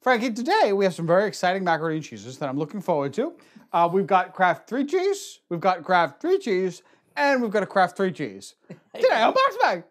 Frankie, today we have some very exciting macaroni and cheeses that I'm looking forward to. We've got Kraft 3 cheese, we've got Kraft 3 cheese, and we've got a Kraft 3 cheese. Today on BoxMac.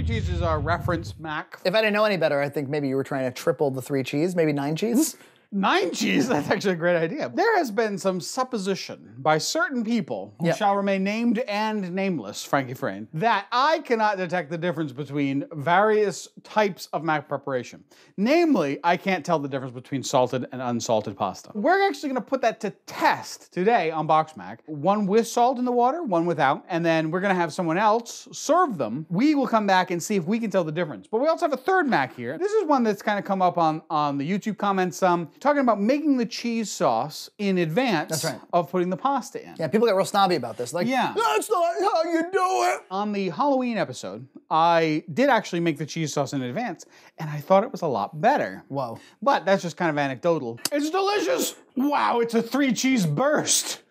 Cheese is our reference Mac. If I didn't know any better, I think maybe you were trying to triple the 3 cheese, maybe 9 cheese. 9 cheese? That's actually a great idea. There has been some supposition by certain people who shall remain named and nameless, Frankie Frayne, that I cannot detect the difference between various types of mac preparation. Namely, I can't tell the difference between salted and unsalted pasta. We're actually going to put that to test today on BoxMac. One with salt in the water, one without, and then we're going to have someone else serve them. We will come back and see if we can tell the difference. But we also have a third Mac here. This is one that's kind of come up on the YouTube comments talking about making the cheese sauce in advance of putting the pasta in. Yeah, people get real snobby about this. Like, that's not how you do it. On the Halloween episode, I did actually make the cheese sauce in advance, and I thought it was a lot better. Whoa. But that's just kind of anecdotal. It's delicious. Wow, it's a 3 cheese burst.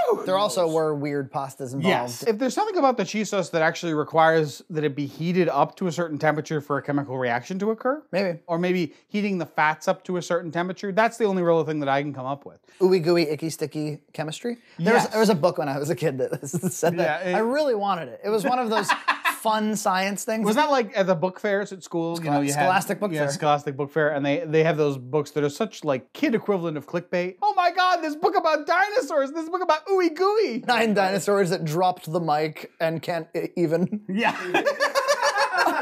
Woo! There also were weird pastas involved. Yes. If there's something about the cheese sauce that actually requires that it be heated up to a certain temperature for a chemical reaction to occur. Maybe. Or maybe heating the fats up to a certain temperature. That's the only real thing that I can come up with. Ooey gooey, icky sticky chemistry. There was a book when I was a kid that said that. I really wanted it. It was one of those fun science things. Was that like at the book fairs at school? You know, you Scholastic Book Fair. Yeah, Scholastic Book Fair, and they have those books that are such like kid equivalent of clickbait. Oh my God, this book about dinosaurs, this book about ooey gooey. 9 dinosaurs that dropped the mic and can't even. Yeah.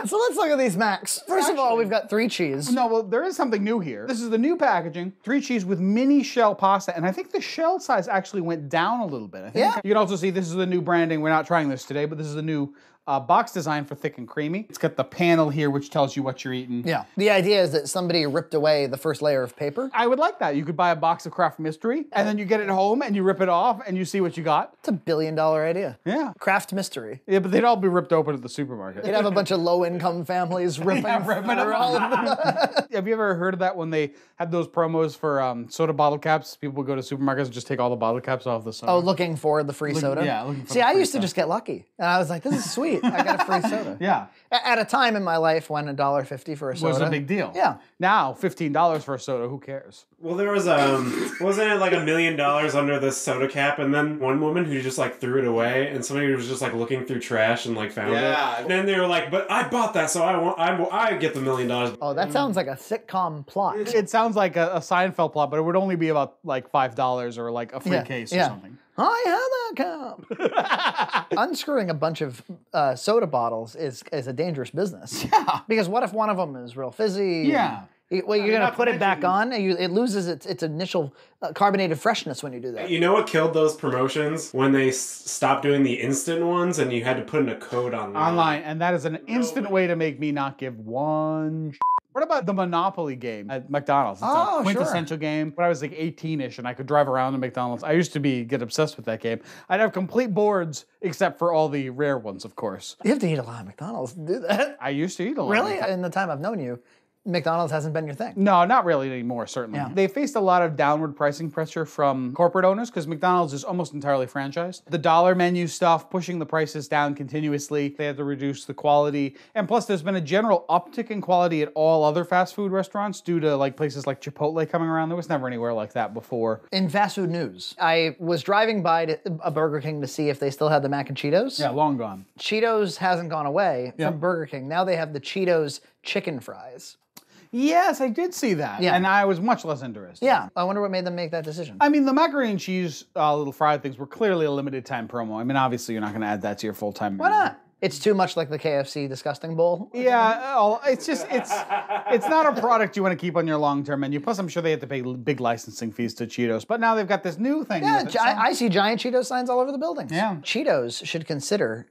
So let's look at these Macs. First of all, we've got 3 cheese. No, well, there is something new here. This is the new packaging, 3 cheese with mini shell pasta, and I think the shell size actually went down a little bit. I think. You can also see this is the new branding. We're not trying this today, but this is the new box design for thick and creamy. It's got the panel here which tells you what you're eating. Yeah. The idea is that somebody ripped away the first layer of paper. I would like that. You could buy a box of Kraft Mystery, and then you get it home, and you rip it off, and you see what you got. It's $1 billion idea. Yeah. Kraft Mystery. Yeah, but they'd all be ripped open at the supermarket. You'd have a bunch of low-income families ripping through all of them. Have you ever heard of that when they had those promos for soda bottle caps? People would go to supermarkets and just take all the bottle caps off the soda. Oh, looking for the free soda? Yeah. Looking for See, I used to just get lucky. And I was like, this is sweet. I got a free soda. Yeah. At a time in my life when $1.50 for a soda was a big deal. Yeah. Now, $15 for a soda, who cares? Well, there was, wasn't it like $1 million under the soda cap, and then one woman who just like threw it away, and somebody was just like looking through trash and like found it. And then they were like, but I bought that, so I get the $1 million. Oh, that sounds like a sitcom plot. It sounds like a Seinfeld plot, but it would only be about like $5 or like a free case or something. I have that cup. Unscrewing a bunch of soda bottles is a dangerous business. Yeah. Because what if one of them is real fizzy? Yeah. Well, you're going to put it back on, and it loses its initial carbonated freshness when you do that. You know what killed those promotions? When they stopped doing the instant ones, and you had to put in a code online. And that is an instant way to make me not give one. What about the Monopoly game at McDonald's? It's a quintessential game. When I was like 18-ish and I could drive around to McDonald's, I used to get obsessed with that game. I'd have complete boards, except for all the rare ones, of course. You have to eat a lot of McDonald's to do that. I used to eat a lot. Really? In the time I've known you, McDonald's hasn't been your thing. No, not really anymore, certainly. Yeah. They faced a lot of downward pricing pressure from corporate owners because McDonald's is almost entirely franchised. The dollar menu stuff, pushing the prices down continuously. They had to reduce the quality. And plus, there's been a general uptick in quality at all other fast food restaurants due to like places like Chipotle coming around. There was never anywhere like that before. In fast food news, I was driving by to a Burger King to see if they still had the mac and Cheetos. Yeah, long gone. Cheetos hasn't gone away from Burger King. Now they have the Cheetos chicken fries. Yes, I did see that. Yeah. And I was much less interested. Yeah. I wonder what made them make that decision. I mean, the macaroni and cheese little fried things were clearly a limited time promo. I mean, obviously, you're not going to add that to your full-time menu. Why not? It's too much like the KFC disgusting bowl. Yeah, it's just, it's not a product you want to keep on your long-term menu. Plus, I'm sure they have to pay big licensing fees to Cheetos. But now they've got this new thing. Yeah, I see giant Cheetos signs all over the buildings. Yeah. Cheetos should consider,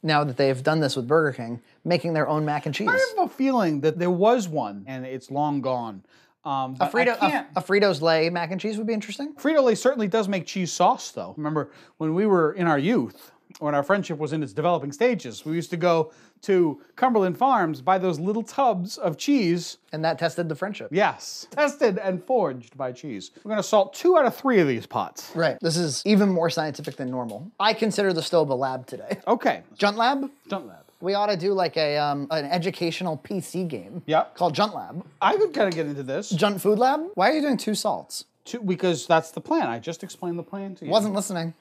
now that they've done this with Burger King, making their own mac and cheese. I have a feeling that there was one, and it's long gone. A Frito's Lay mac and cheese would be interesting. Frito-Lay certainly does make cheese sauce, though. Remember, when we were in our youth, when our friendship was in its developing stages, we used to go to Cumberland Farms, buy those little tubs of cheese. And that tested the friendship. Yes. Tested and forged by cheese. We're going to salt 2 out of 3 of these pots. Right. This is even more scientific than normal. I consider the stove a lab today. Okay. Junt Lab? Junt Lab. We ought to do like an educational PC game called Junt Lab. I would kind of get into this. Junt Food Lab? Why are you doing 2 salts? Because that's the plan. I just explained the plan to you. Wasn't listening.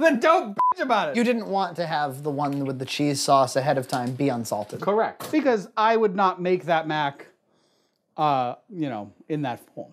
Then don't bitch about it. You didn't want to have the one with the cheese sauce ahead of time be unsalted. Correct. Because I would not make that mac, in that form.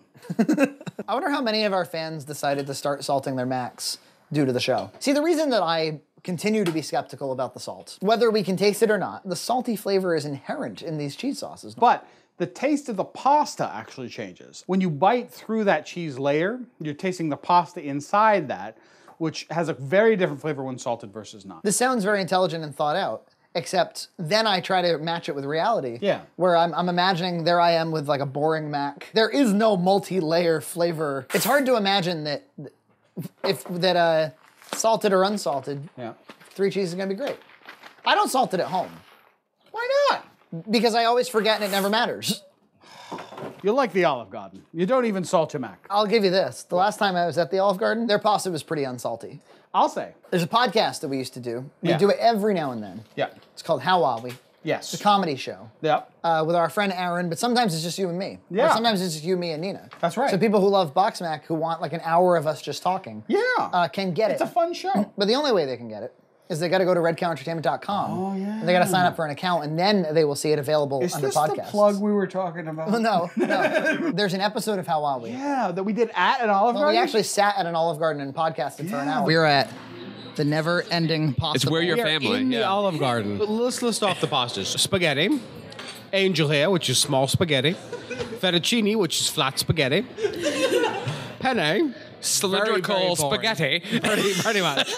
I wonder how many of our fans decided to start salting their macs due to the show. See, the reason that I continue to be skeptical about the salt, whether we can taste it or not, the salty flavor is inherent in these cheese sauces. But the taste of the pasta actually changes. When you bite through that cheese layer, you're tasting the pasta inside that, which has a very different flavor when salted versus not. This sounds very intelligent and thought out, except then I try to match it with reality. Yeah. Where I'm imagining there I am with like a boring mac. There is no multi-layer flavor. It's hard to imagine that salted or unsalted, 3 cheese is gonna be great. I don't salt it at home. Why not? Because I always forget and it never matters. You're like the Olive Garden. You don't even salt your mac. I'll give you this. The last time I was at the Olive Garden, their pasta was pretty unsalty. I'll say. There's a podcast that we used to do. We do it every now and then. Yeah. It's called How Are We? Yes. It's a comedy show. Yeah. With our friend Aaron, but sometimes it's just you and me. Yeah. Or sometimes it's just you, me, and Nina. That's right. So people who love BoxMac, who want like an hour of us just talking, can get it. It's a fun show. But the only way they can get it is they got to go to redcowentertainment.com. Oh, yeah. And they got to sign up for an account, and then they will see it available under podcasts. Is this the plug we were talking about? No. There's an episode of How Are We? Yeah, that we did at an Olive Garden? We actually sat at an Olive Garden and podcasted for an hour. We were at the never-ending pasta It's where bowl. your family. In the Olive Garden. Let's list off the pastas. Spaghetti, angel hair, which is small spaghetti, fettuccine, which is flat spaghetti, penne, Cylindrical spaghetti. Pretty much.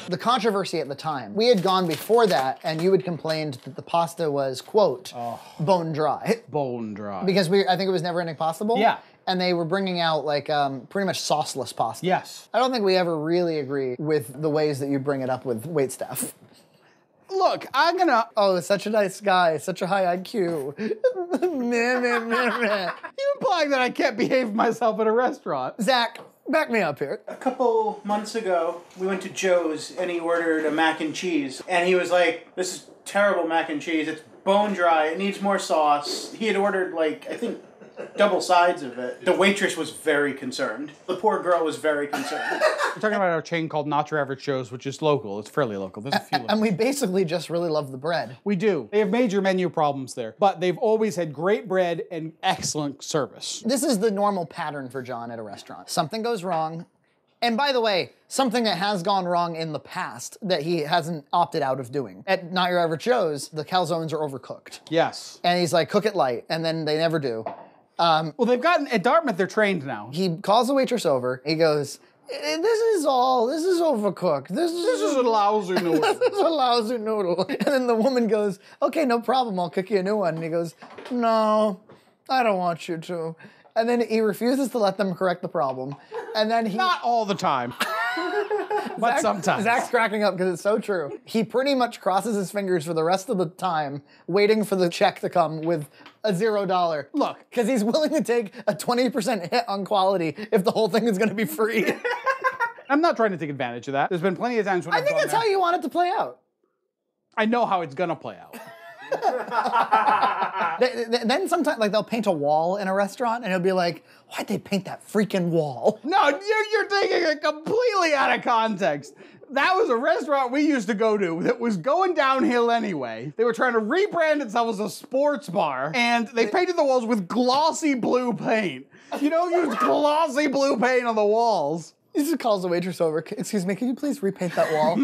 The controversy at the time, we had gone before that, and you had complained that the pasta was, quote, bone dry. Bone dry. Because I think it was Never-Ending Pasta Bowl? Yeah. And they were bringing out like pretty much sauceless pasta. Yes. I don't think we ever really agree with the ways that you bring it up with waitstaff. Look, I'm gonna... Oh, such a nice guy, such a high IQ. You implying that I can't behave myself at a restaurant. Zach, back me up here. A couple months ago, we went to Joe's and he ordered a mac and cheese. And he was like, this is terrible mac and cheese. It's bone dry. It needs more sauce. He had ordered like, I think, double sides of it. The waitress was very concerned. The poor girl was very concerned. We're talking about our chain called Not Your Average Joe's, which is local. It's fairly local. There's a few And we basically just really love the bread. We do. They have major menu problems there, but they've always had great bread and excellent service. This is the normal pattern for John at a restaurant. Something goes wrong. And by the way, something that has gone wrong in the past that he hasn't opted out of doing. At Not Your Average Joe's, the calzones are overcooked. Yes. And he's like, cook it light, and then they never do. Well, they've gotten, at Dartmouth, they're trained now. He calls the waitress over. He goes, this is overcooked. This is a lousy noodle. This is a lousy noodle. And then the woman goes, okay, no problem. I'll cook you a new one. And he goes, no, I don't want you to. And then he refuses to let them correct the problem. And then he... Not all the time. But sometimes. Zach's cracking up because it's so true. He pretty much crosses his fingers for the rest of the time, waiting for the check to come with a $0. Look. Because he's willing to take a 20% hit on quality if the whole thing is going to be free. I'm not trying to take advantage of that. There's been plenty of times when I think that's how you want it to play out. I know how it's going to play out. Then sometimes, like, they'll paint a wall in a restaurant, and it'll be like, why'd they paint that freaking wall? No, you're taking it completely out of context. That was a restaurant we used to go to that was going downhill anyway. They were trying to rebrand itself as a sports bar, and they painted the walls with glossy blue paint. You don't use glossy blue paint on the walls. He just calls the waitress over. Excuse me, can you please repaint that wall?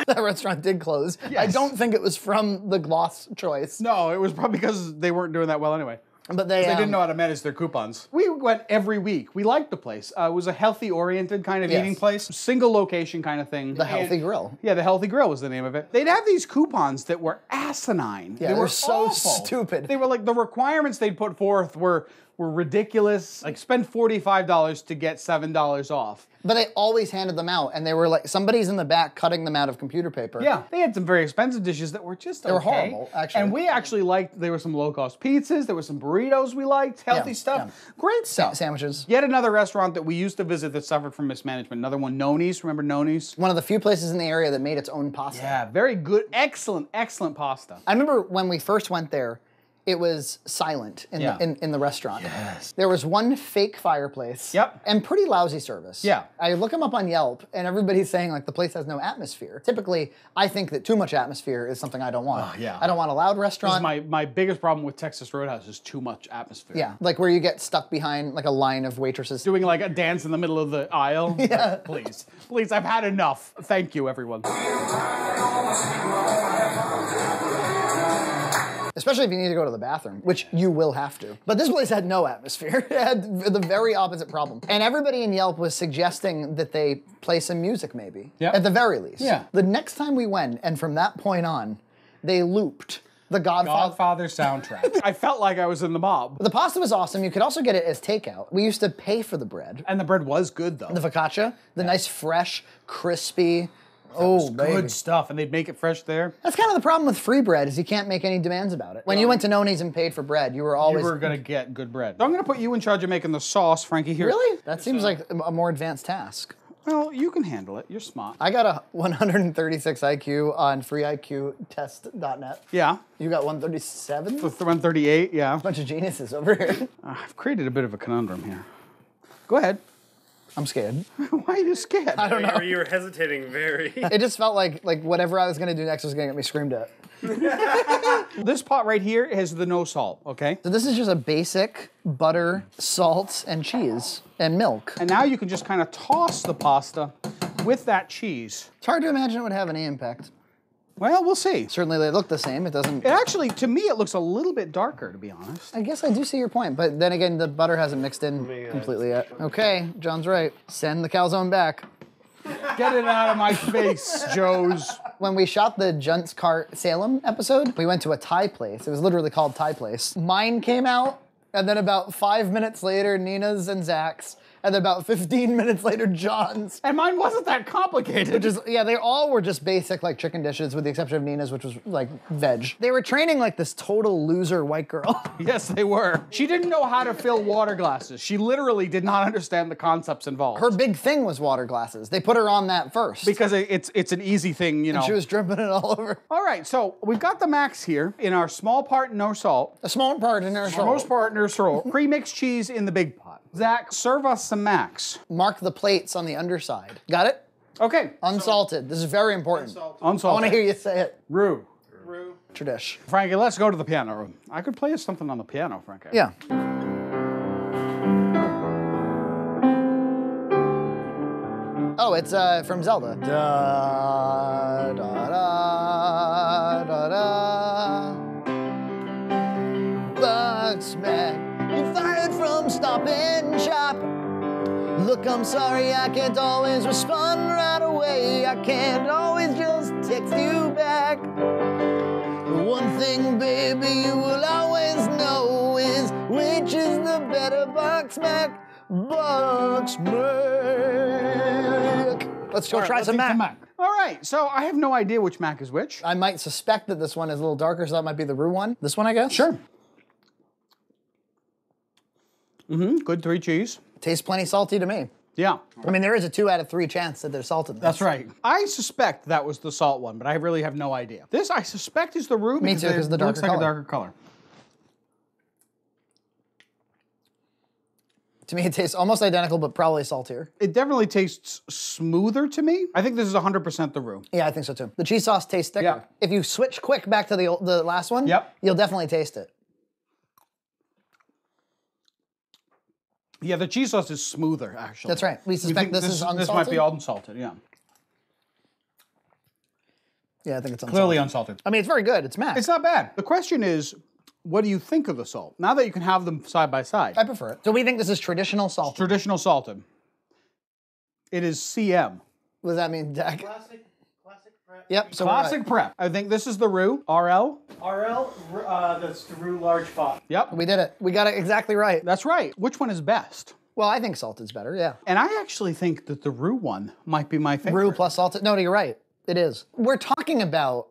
That restaurant did close. Yes. I don't think it was from the gloss choice. No, it was probably because they weren't doing that well anyway. But they didn't know how to manage their coupons. We went every week. We liked the place. It was a healthy-oriented kind of eating place. Single location kind of thing. The Healthy Grill. Yeah, the Healthy Grill was the name of it. They'd have these coupons that were asinine. Yeah, they were so awful. stupid. They were like, the requirements they'd put forth were were ridiculous. Like spend $45 to get $7 off. But they always handed them out, and they were like, somebody's in the back cutting them out of computer paper. Yeah, they had some very expensive dishes that were just They were horrible, actually. And we actually liked, there were some low-cost pizzas, there were some burritos we liked, healthy stuff. Yeah. Great stuff. Sandwiches. Yet another restaurant that we used to visit that suffered from mismanagement. Another one, Noni's. Remember Noni's? One of the few places in the area that made its own pasta. Yeah, very good, excellent pasta. I remember when we first went there, it was silent in, the restaurant. Yes. There was one fake fireplace. Yep. And pretty lousy service. Yeah. I look them up on Yelp, and everybody's saying like the place has no atmosphere. Typically, I think that too much atmosphere is something I don't want. Oh, yeah. I don't want a loud restaurant. This is my biggest problem with Texas Roadhouse is too much atmosphere. Yeah, like where you get stuck behind like a line of waitresses. Doing like a dance in the middle of the aisle. Yeah. Like, please, I've had enough. Thank you, everyone. Especially if you need to go to the bathroom, which you will have to. But this place had no atmosphere. It had the very opposite problem. And everybody in Yelp was suggesting that they play some music maybe, at the very least. Yeah. The next time we went, and from that point on, they looped the Godfather soundtrack. I felt like I was in the mob. The pasta was awesome. You could also get it as takeout. We used to pay for the bread. And the bread was good, though. The focaccia, the nice, fresh, crispy. Oh, baby. Good stuff, and they'd make it fresh there. That's kind of the problem with free bread is you can't make any demands about it. When you went to Noni's and paid for bread, you were always... You were going to get good bread. So I'm going to put you in charge of making the sauce, Frankie, here. Really? That seems like a more advanced task. Well, you can handle it. You're smart. I got a 136 IQ on freeiqtest.net. Yeah. You got 137? With 138, yeah. Bunch of geniuses over here. I've created a bit of a conundrum here. Go ahead. I'm scared. Why are you scared? I don't know. You were hesitating very. It just felt like whatever I was going to do next was going to get me screamed at. This pot right here has the no salt, okay? So this is just a basic butter, salt, and cheese, and milk. And now you can just kind of toss the pasta with that cheese. It's hard to imagine it would have any impact. Well, we'll see. Certainly they look the same. It doesn't... It actually, to me, it looks a little bit darker, to be honest. I guess I do see your point, but then again, the butter hasn't mixed in completely yet. Okay, John's right. Send the calzone back. Get it out of my face, Joes. When we shot the Junt's Cart Salem episode, we went to a Thai place. It was literally called Thai Place. Mine came out, and then about 5 minutes later, Nina's and Zach's. And then about 15 minutes later, John's. And mine wasn't that complicated. Which is, yeah, they all were just basic, like, chicken dishes, with the exception of Nina's, which was, like, veg. They were training, like, this total loser white girl. Yes, they were. She didn't know how to fill water glasses. She literally did not understand the concepts involved. Her big thing was water glasses. They put her on that first. Because it's an easy thing, you know. And she was dripping it all over. All right, so we've got the max here in our small part, no salt. A small part in our salt. Most part, no salt. Pre-mixed cheese in the big pot. Zach, serve us some max. Mark the plates on the underside. Got it? Okay. Unsalted. This is very important. Unsalted. I want to hear you say it. Roux. Tradish. Frankie, let's go to the piano room. I could play you something on the piano, Frankie. Yeah. Oh, it's from Zelda. Da, da, da, da, da. BoxMac, you fired from Stop and Shop. Look, I'm sorry, I can't always respond right away. I can't always just text you back. One thing, baby, you will always know is which is the better BoxMac. BoxMac. Let's go try some Mac. All right, so I have no idea which Mac is which. I might suspect that this one is a little darker, so that might be the Roux one. This one, I guess? Sure. Good 3 cheese. Tastes plenty salty to me. Yeah. I mean, there is a 2 out of 3 chance that there's salt in this. That's right. I suspect that was the salt one, but I really have no idea. This, I suspect, is the Roux. Me too, because the darker looks like color. a darker color. To me, it tastes almost identical, but probably saltier. It definitely tastes smoother to me. I think this is 100% the Roux. Yeah, I think so too. The cheese sauce tastes thicker. Yeah. If you switch quick back to the last one, you'll definitely taste it. Yeah, the cheese sauce is smoother, actually. That's right. We suspect think this is unsalted. This might be unsalted, yeah. Yeah, I think it's unsalted. Clearly unsalted. I mean, it's very good. It's Mac. It's not bad. The question is, what do you think of the salt? Now that you can have them side by side. I prefer it. So we think this is traditional salted. Traditional salted. It is CM. What does that mean, Dak? Classic Yep. So Classic prep. I think this is the roux. RL. RL, that's the roux large pot. Yep. We did it. We got it exactly right. That's right. Which one is best? Well, I think salted's better, yeah. And I actually think that the roux one might be my favorite. Roux plus salted. No, you're right. It is. We're talking about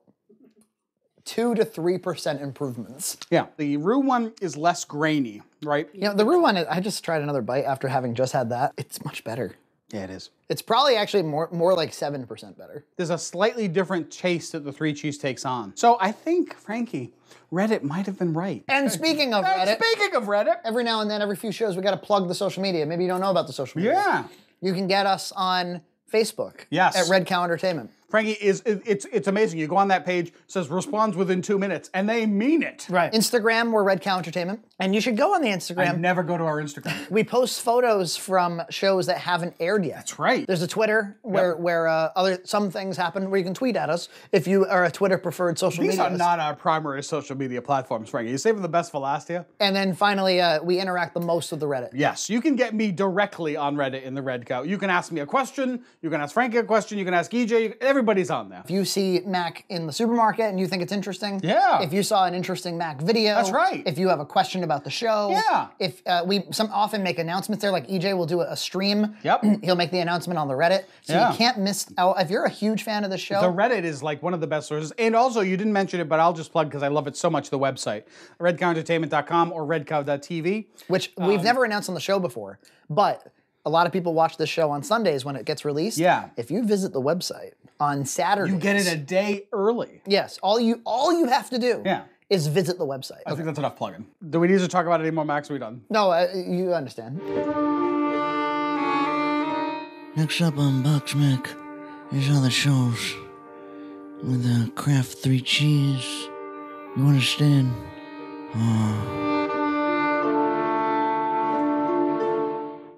2 to 3% improvements. Yeah. The roux one is less grainy, right? You know, the roux one, I just tried another bite after having just had that. It's much better. Yeah, it is. It's probably actually more like 7% better. There's a slightly different taste that the 3 cheese takes on. So I think, Frankie, Reddit might have been right. And speaking of Reddit, every now and then, every few shows, we got to plug the social media. Maybe you don't know about the social media. Yeah. You can get us on Facebook. Yes. At Red Cow Entertainment. Frankie, it's amazing. You go on that page, says responds within 2 minutes, and they mean it. Right. Instagram, we're Red Cow Entertainment. And you should go on the Instagram. I never go to our Instagram. We post photos from shows that haven't aired yet. That's right. There's a Twitter where some things happen where you can tweet at us if you are a Twitter preferred social media. These are not our primary social media platforms, Frankie. You're saving the best for last here. And then finally, we interact the most with the Reddit. Yes, you can get me directly on Reddit in the Red Cow. You can ask me a question. You can ask Frankie a question. You can ask EJ. Everybody's on there. If you see Mac in the supermarket and you think it's interesting. Yeah. If you saw an interesting Mac video. That's right. If you have a question about the show. Yeah. If we often make announcements there, like EJ will do a stream. Yep. He'll make the announcement on the Reddit. So you can't miss out. If you're a huge fan of the show. The Reddit is like one of the best sources. And also, you didn't mention it, but I'll just plug because I love it so much, the website. redcowentertainment.com or redcow.tv. Which we've never announced on the show before. But a lot of people watch this show on Sundays when it gets released. Yeah. If you visit the website on Saturdays. You get it a day early. Yes. All you have to do is visit the website. I think that's enough plugging. Do we need to talk about it anymore, Max? Are we done? No, you understand. Next up on BoxMac is other shows with the Kraft 3 cheese. You understand? Oh.